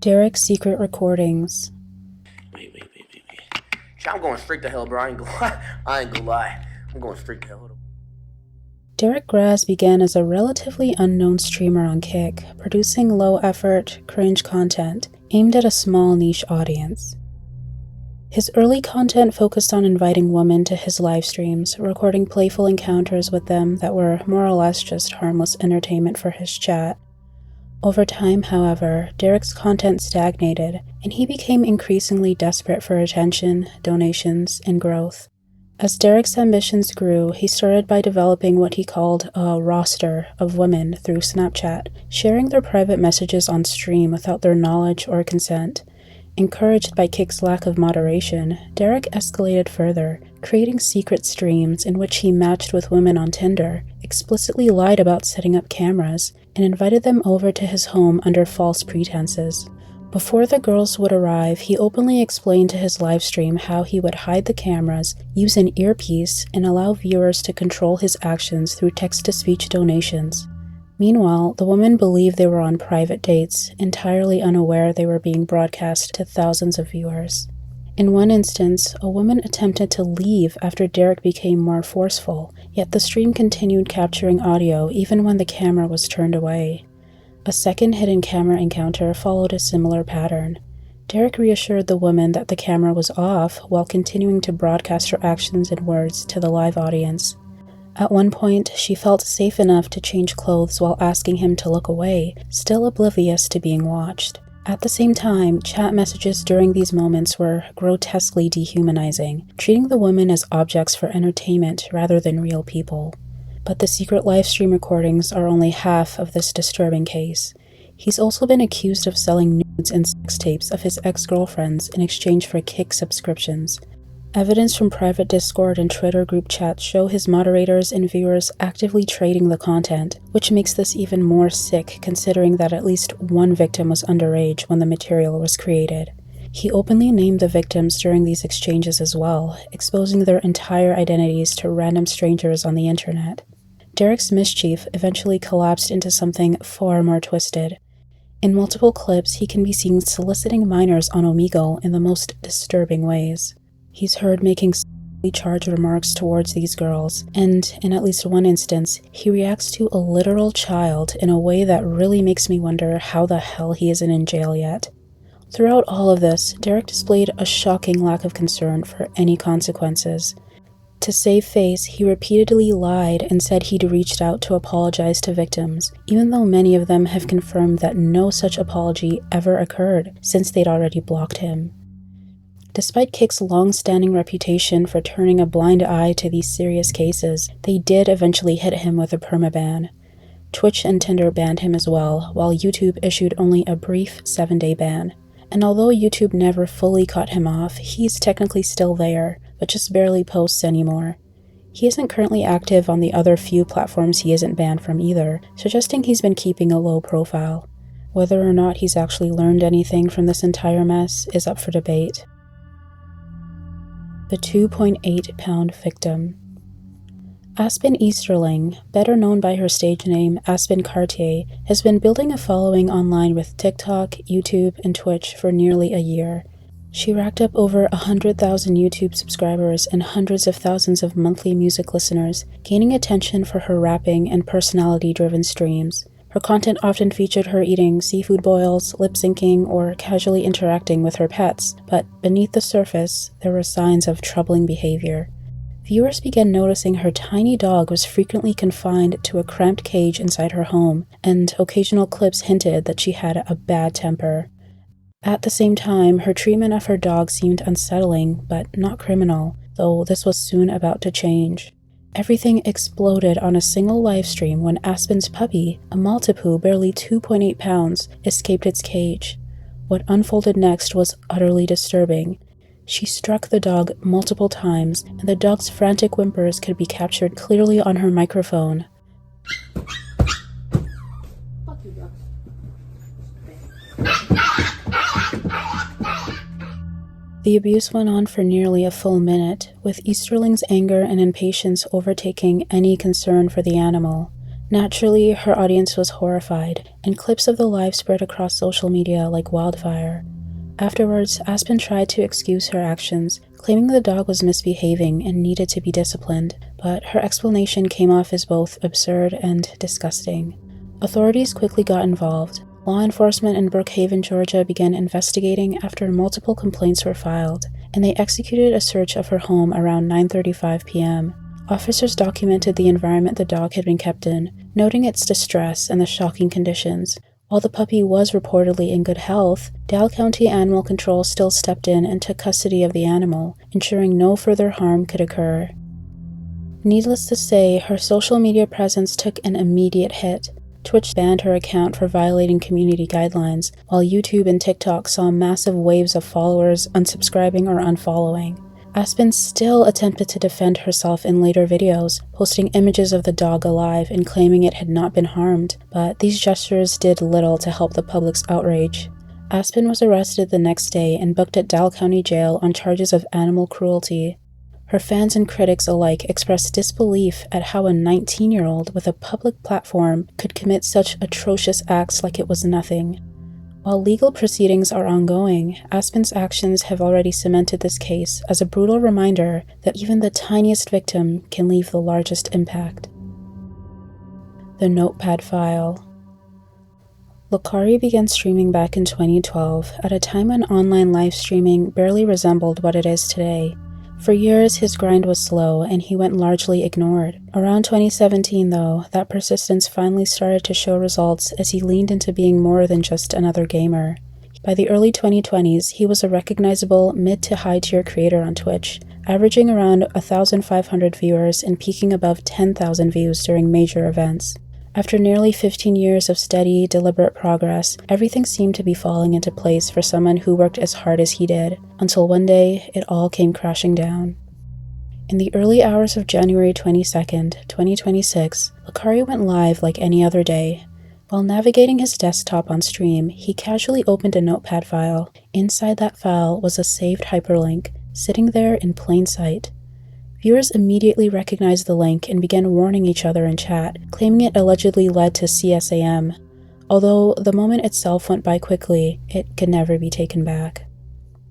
Derek's secret recordings. Wait. I'm going straight to hell, bro. I ain't gonna lie. I'm going straight to hell. Derek Graz began as a relatively unknown streamer on Kick, producing low-effort, cringe content aimed at a small niche audience. His early content focused on inviting women to his live streams, recording playful encounters with them that were more or less just harmless entertainment for his chat. Over time, however, Derek's content stagnated, and he became increasingly desperate for attention, donations, and growth. As Derek's ambitions grew, he started by developing what he called a roster of women through Snapchat, sharing their private messages on stream without their knowledge or consent. Encouraged by Kick's lack of moderation, Derek escalated further, creating secret streams in which he matched with women on Tinder, explicitly lied about setting up cameras, and invited them over to his home under false pretenses. Before the girls would arrive, he openly explained to his livestream how he would hide the cameras, use an earpiece, and allow viewers to control his actions through text-to-speech donations. Meanwhile, the women believed they were on private dates, entirely unaware they were being broadcast to thousands of viewers. In one instance, a woman attempted to leave after Derek became more forceful, yet the stream continued capturing audio even when the camera was turned away. A second hidden camera encounter followed a similar pattern. Derek reassured the woman that the camera was off while continuing to broadcast her actions and words to the live audience. At one point, she felt safe enough to change clothes while asking him to look away, still oblivious to being watched. At the same time, chat messages during these moments were grotesquely dehumanizing, treating the women as objects for entertainment rather than real people. But the secret livestream recordings are only half of this disturbing case. He's also been accused of selling nudes and sex tapes of his ex-girlfriends in exchange for Kick subscriptions. Evidence from private Discord and Twitter group chats show his moderators and viewers actively trading the content, which makes this even more sick considering that at least one victim was underage when the material was created. He openly named the victims during these exchanges as well, exposing their entire identities to random strangers on the internet. Derek's mischief eventually collapsed into something far more twisted. In multiple clips, he can be seen soliciting minors on Omegle in the most disturbing ways. He's heard making sexually charged remarks towards these girls, and in at least one instance, he reacts to a literal child in a way that really makes me wonder how the hell he isn't in jail yet. Throughout all of this, Derek displayed a shocking lack of concern for any consequences. To save face, he repeatedly lied and said he'd reached out to apologize to victims, even though many of them have confirmed that no such apology ever occurred since they'd already blocked him. Despite Kick's long-standing reputation for turning a blind eye to these serious cases, they did eventually hit him with a permaban. Twitch and Tinder banned him as well, while YouTube issued only a brief 7-day ban. And although YouTube never fully cut him off, he's technically still there, but just barely posts anymore. He isn't currently active on the other few platforms he isn't banned from either, suggesting he's been keeping a low profile. Whether or not he's actually learned anything from this entire mess is up for debate. The 2.8-pound victim. Aspen Easterling, better known by her stage name Aspen Cartier, has been building a following online with TikTok, YouTube, and Twitch for nearly a year. She racked up over 100,000 YouTube subscribers and hundreds of thousands of monthly music listeners, gaining attention for her rapping and personality-driven streams. Her content often featured her eating seafood boils, lip-syncing, or casually interacting with her pets, but beneath the surface, there were signs of troubling behavior. Viewers began noticing her tiny dog was frequently confined to a cramped cage inside her home, and occasional clips hinted that she had a bad temper. At the same time, her treatment of her dog seemed unsettling, but not criminal, though this was soon about to change. Everything exploded on a single livestream when Aspen's puppy, a Maltipoo barely 2.8 pounds, escaped its cage. What unfolded next was utterly disturbing. She struck the dog multiple times, and the dog's frantic whimpers could be captured clearly on her microphone. Fuck you, bro. The abuse went on for nearly a full minute, with Easterling's anger and impatience overtaking any concern for the animal. Naturally, her audience was horrified, and clips of the live spread across social media like wildfire. Afterwards, Aspen tried to excuse her actions, claiming the dog was misbehaving and needed to be disciplined, but her explanation came off as both absurd and disgusting. Authorities quickly got involved. Law enforcement in Brookhaven, Georgia began investigating after multiple complaints were filed, and they executed a search of her home around 9:35 p.m. Officers documented the environment the dog had been kept in, noting its distress and the shocking conditions. While the puppy was reportedly in good health, Dalles County Animal Control still stepped in and took custody of the animal, ensuring no further harm could occur. Needless to say, her social media presence took an immediate hit. Twitch banned her account for violating community guidelines, while YouTube and TikTok saw massive waves of followers unsubscribing or unfollowing. Aspen still attempted to defend herself in later videos, posting images of the dog alive and claiming it had not been harmed, but these gestures did little to help the public's outrage. Aspen was arrested the next day and booked at Dalles County Jail on charges of animal cruelty. Her fans and critics alike expressed disbelief at how a 19-year-old with a public platform could commit such atrocious acts like it was nothing. While legal proceedings are ongoing, Aspen's actions have already cemented this case as a brutal reminder that even the tiniest victim can leave the largest impact. The Notepad File. Lucari began streaming back in 2012, at a time when online live streaming barely resembled what it is today. For years, his grind was slow, and he went largely ignored. Around 2017, though, that persistence finally started to show results as he leaned into being more than just another gamer. By the early 2020s, he was a recognizable mid to high tier creator on Twitch, averaging around 1,500 viewers and peaking above 10,000 views during major events. After nearly 15 years of steady, deliberate progress, everything seemed to be falling into place for someone who worked as hard as he did, until one day, it all came crashing down. In the early hours of January 22nd, 2026, Lucari went live like any other day. While navigating his desktop on stream, he casually opened a Notepad file. Inside that file was a saved hyperlink, sitting there in plain sight. Viewers immediately recognized the link and began warning each other in chat, claiming it allegedly led to CSAM. Although the moment itself went by quickly, it could never be taken back.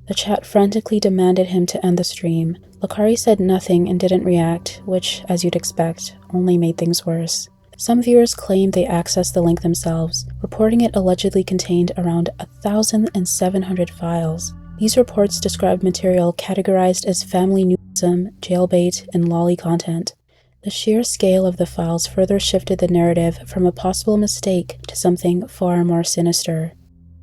The chat frantically demanded him to end the stream. Lucari said nothing and didn't react, which, as you'd expect, only made things worse. Some viewers claimed they accessed the link themselves, reporting it allegedly contained around 1,700 files. These reports described material categorized as family nudism, jailbait, and lolly content. The sheer scale of the files further shifted the narrative from a possible mistake to something far more sinister.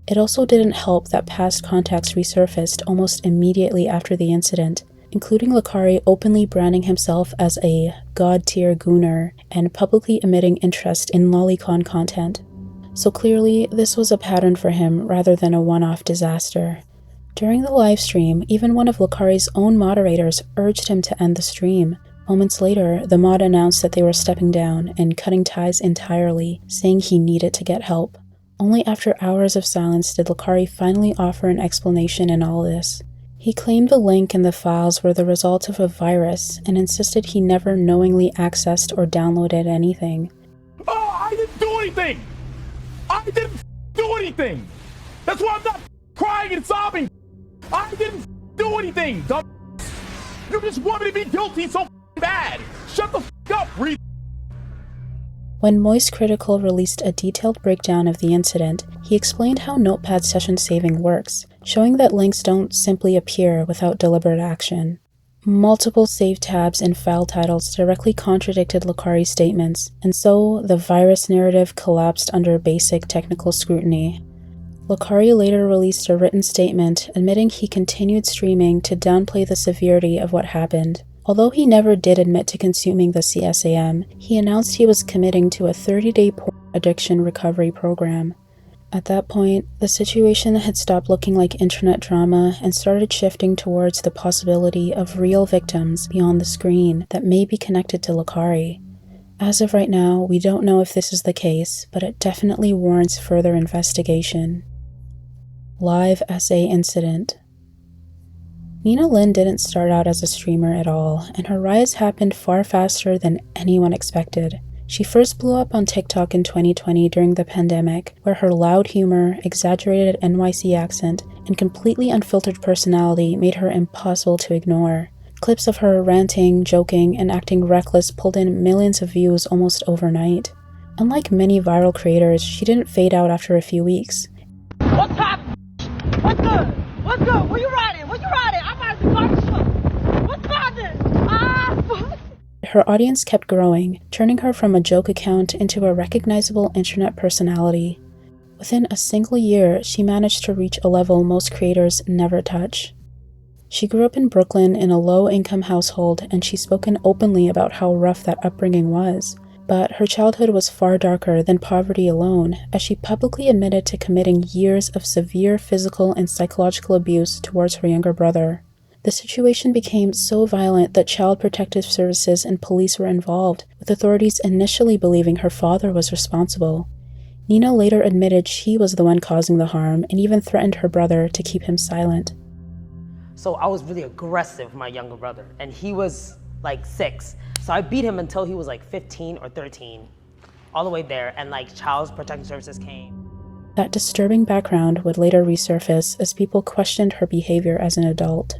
It also didn't help that past contacts resurfaced almost immediately after the incident, including Lucari openly branding himself as a god-tier gooner and publicly admitting interest in lolicon content. So clearly, this was a pattern for him rather than a one-off disaster. During the live stream, even one of Lucari's own moderators urged him to end the stream. Moments later, the mod announced that they were stepping down and cutting ties entirely, saying he needed to get help. Only after hours of silence did Lucari finally offer an explanation in all this. He claimed the link and the files were the result of a virus and insisted he never knowingly accessed or downloaded anything. Oh, I didn't do anything! I didn't do anything! That's why I'm not crying and sobbing! I didn't do anything, dumb. You just want me to be guilty so bad! Shut the up, Reed! When Moist Critical released a detailed breakdown of the incident, he explained how Notepad session saving works, showing that links don't simply appear without deliberate action. Multiple save tabs and file titles directly contradicted Lucari's statements, and so the virus narrative collapsed under basic technical scrutiny. Lucari later released a written statement admitting he continued streaming to downplay the severity of what happened. Although he never did admit to consuming the CSAM, he announced he was committing to a 30-day porn addiction recovery program. At that point, the situation had stopped looking like internet drama and started shifting towards the possibility of real victims beyond the screen that may be connected to Lucari. As of right now, we don't know if this is the case, but it definitely warrants further investigation. Live essay incident. Nina Lynn didn't start out as a streamer at all, and her rise happened far faster than anyone expected. She first blew up on TikTok in 2020 during the pandemic, where her loud humor, exaggerated NYC accent, and completely unfiltered personality made her impossible to ignore. Clips of her ranting, joking, and acting reckless pulled in millions of views almost overnight. Unlike many viral creators, she didn't fade out after a few weeks. What's up? What's good? What's good? Where you riding? Where you riding? I'm riding the garbage truck. What's poppin'? Her audience kept growing, turning her from a joke account into a recognizable internet personality. Within a single year, she managed to reach a level most creators never touch. She grew up in Brooklyn in a low-income household, and she's spoken openly about how rough that upbringing was. But her childhood was far darker than poverty alone, as she publicly admitted to committing years of severe physical and psychological abuse towards her younger brother. The situation became so violent that Child Protective Services and police were involved, with authorities initially believing her father was responsible. Nina later admitted she was the one causing the harm and even threatened her brother to keep him silent. So I was really aggressive with my younger brother, and he was like 6. So I beat him until he was like 15 or 13, all the way there, and like Child Protective Services came. That disturbing background would later resurface as people questioned her behavior as an adult.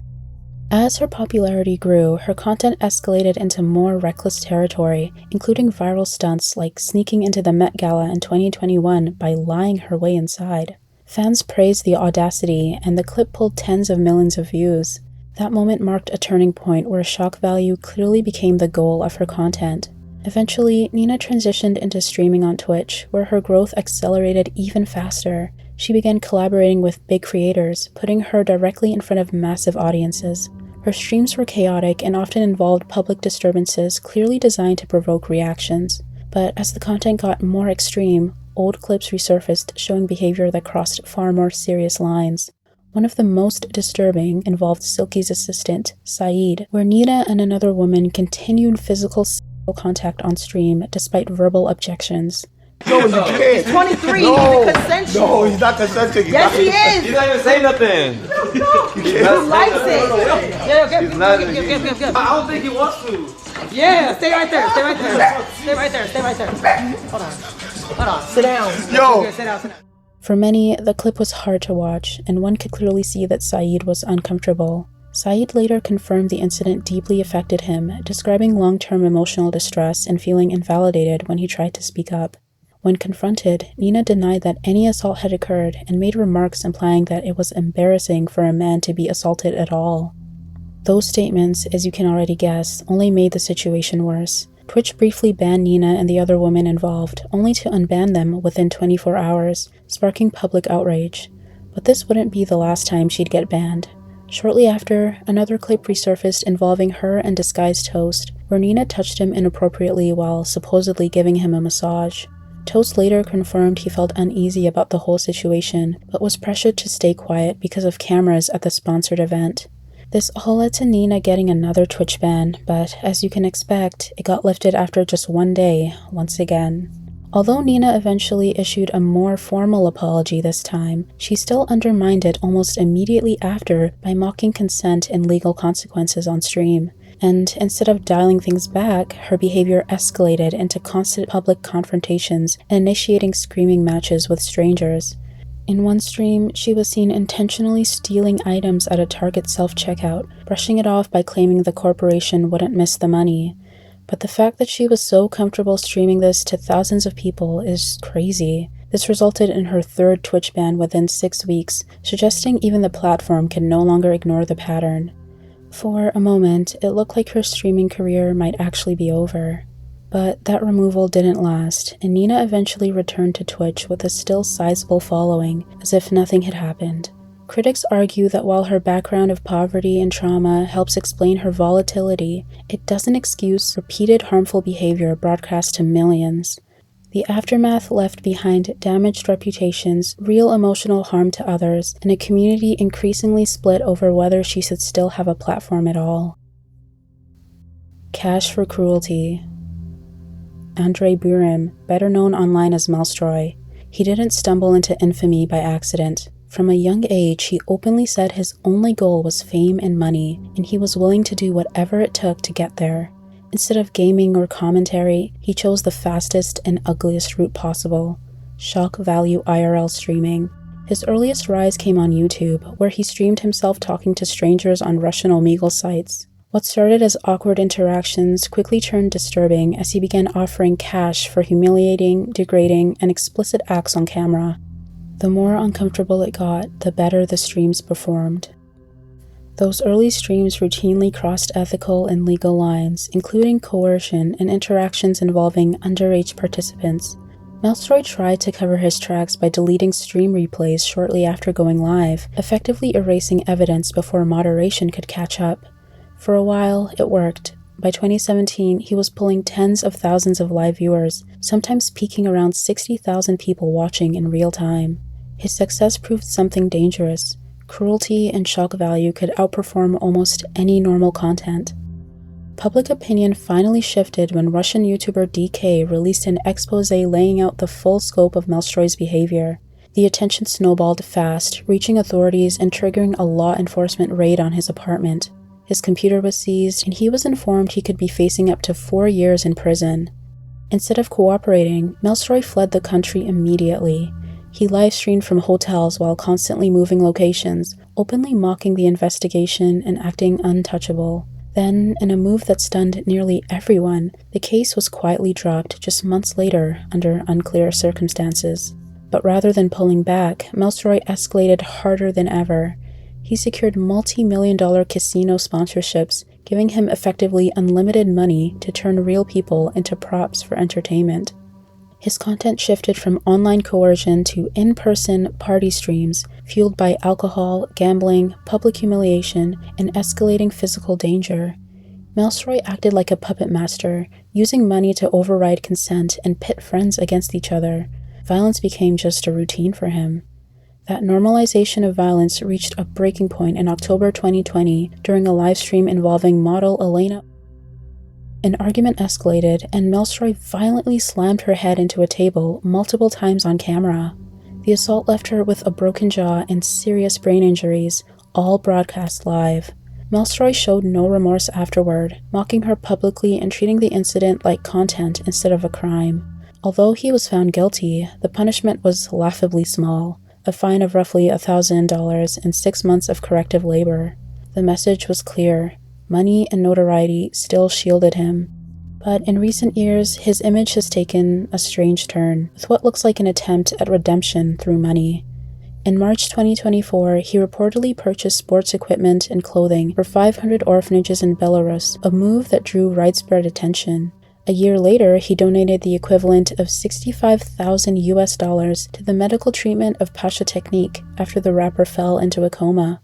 As her popularity grew, her content escalated into more reckless territory, including viral stunts like sneaking into the Met Gala in 2021 by lying her way inside. Fans praised the audacity, and the clip pulled tens of millions of views. That moment marked a turning point where shock value clearly became the goal of her content. Eventually, Nina transitioned into streaming on Twitch, where her growth accelerated even faster. She began collaborating with big creators, putting her directly in front of massive audiences. Her streams were chaotic and often involved public disturbances clearly designed to provoke reactions. But as the content got more extreme, old clips resurfaced showing behavior that crossed far more serious lines. One of the most disturbing involved Silky's assistant, Saeed, where Nina and another woman continued physical contact on stream despite verbal objections. No, you can't. He's 23, No, he's consensual. No, he's not consensual. Yes, he is. He's not even saying nothing. He likes it. Yeah, give. I don't think he wants to. Yeah, stay right there. Stay right there. Hold on. Sit down. Yo. Sit down. For many, the clip was hard to watch, and one could clearly see that Saeed was uncomfortable. Saeed later confirmed the incident deeply affected him, describing long-term emotional distress and feeling invalidated when he tried to speak up. When confronted, Nina denied that any assault had occurred and made remarks implying that it was embarrassing for a man to be assaulted at all. Those statements, as you can already guess, only made the situation worse. Twitch briefly banned Nina and the other woman involved, only to unban them within 24 hours, sparking public outrage. But this wouldn't be the last time she'd get banned. Shortly after, another clip resurfaced involving her and Disguised Toast, where Nina touched him inappropriately while supposedly giving him a massage. Toast later confirmed he felt uneasy about the whole situation, but was pressured to stay quiet because of cameras at the sponsored event. This all led to Nina getting another Twitch ban, but as you can expect, it got lifted after just one day, once again. Although Nina eventually issued a more formal apology this time, she still undermined it almost immediately after by mocking consent and legal consequences on stream. And instead of dialing things back, her behavior escalated into constant public confrontations and initiating screaming matches with strangers. In one stream, she was seen intentionally stealing items at a Target self-checkout, brushing it off by claiming the corporation wouldn't miss the money. But the fact that she was so comfortable streaming this to thousands of people is crazy. This resulted in her third Twitch ban within 6 weeks, suggesting even the platform can no longer ignore the pattern. For a moment, it looked like her streaming career might actually be over. But that removal didn't last, and Nina eventually returned to Twitch with a still sizable following, as if nothing had happened. Critics argue that while her background of poverty and trauma helps explain her volatility, it doesn't excuse repeated harmful behavior broadcast to millions. The aftermath left behind damaged reputations, real emotional harm to others, and a community increasingly split over whether she should still have a platform at all. Cash for Cruelty. Andre Burim, better known online as Malstroy. He didn't stumble into infamy by accident. From a young age, he openly said his only goal was fame and money, and he was willing to do whatever it took to get there. Instead of gaming or commentary, he chose the fastest and ugliest route possible: shock value IRL streaming. His earliest rise came on YouTube, where he streamed himself talking to strangers on Russian Omegle sites. What started as awkward interactions quickly turned disturbing as he began offering cash for humiliating, degrading, and explicit acts on camera. The more uncomfortable it got, the better the streams performed. Those early streams routinely crossed ethical and legal lines, including coercion and interactions involving underage participants. Melstroy tried to cover his tracks by deleting stream replays shortly after going live, effectively erasing evidence before moderation could catch up. For a while, it worked. By 2017, he was pulling tens of thousands of live viewers, sometimes peaking around 60,000 people watching in real time. His success proved something dangerous. Cruelty and shock value could outperform almost any normal content. Public opinion finally shifted when Russian YouTuber DK released an expose laying out the full scope of Melstroy's behavior. The attention snowballed fast, reaching authorities and triggering a law enforcement raid on his apartment. His computer was seized, and he was informed he could be facing up to 4 years in prison. Instead of cooperating, Melstroy fled the country immediately. He live-streamed from hotels while constantly moving locations, openly mocking the investigation and acting untouchable. Then, in a move that stunned nearly everyone, the case was quietly dropped just months later under unclear circumstances. But rather than pulling back, Melstroy escalated harder than ever. He secured multi-million-dollar casino sponsorships, giving him effectively unlimited money to turn real people into props for entertainment. His content shifted from online coercion to in-person party streams, fueled by alcohol, gambling, public humiliation, and escalating physical danger. Melstroy acted like a puppet master, using money to override consent and pit friends against each other. Violence became just a routine for him. That normalization of violence reached a breaking point in October 2020 during a livestream involving model Elena. An argument escalated, and Melstroy violently slammed her head into a table multiple times on camera. The assault left her with a broken jaw and serious brain injuries, all broadcast live. Melstroy showed no remorse afterward, mocking her publicly and treating the incident like content instead of a crime. Although he was found guilty, the punishment was laughably small, a fine of roughly $1,000 and 6 months of corrective labor. The message was clear. Money and notoriety still shielded him. But in recent years, his image has taken a strange turn, with what looks like an attempt at redemption through money. In March 2024, he reportedly purchased sports equipment and clothing for 500 orphanages in Belarus, a move that drew widespread attention. A year later, he donated the equivalent of $65,000 to the medical treatment of Pasha Technique after the rapper fell into a coma.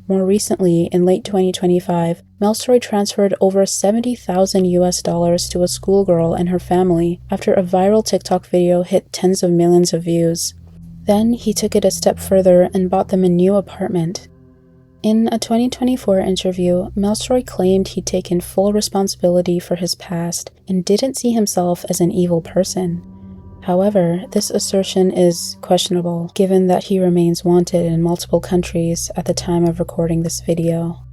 More recently, in late 2025, Melstroy transferred over $70,000 to a schoolgirl and her family after a viral TikTok video hit tens of millions of views. Then he took it a step further and bought them a new apartment. In a 2024 interview, Melstroy claimed he'd taken full responsibility for his past and didn't see himself as an evil person. However, this assertion is questionable, given that he remains wanted in multiple countries at the time of recording this video.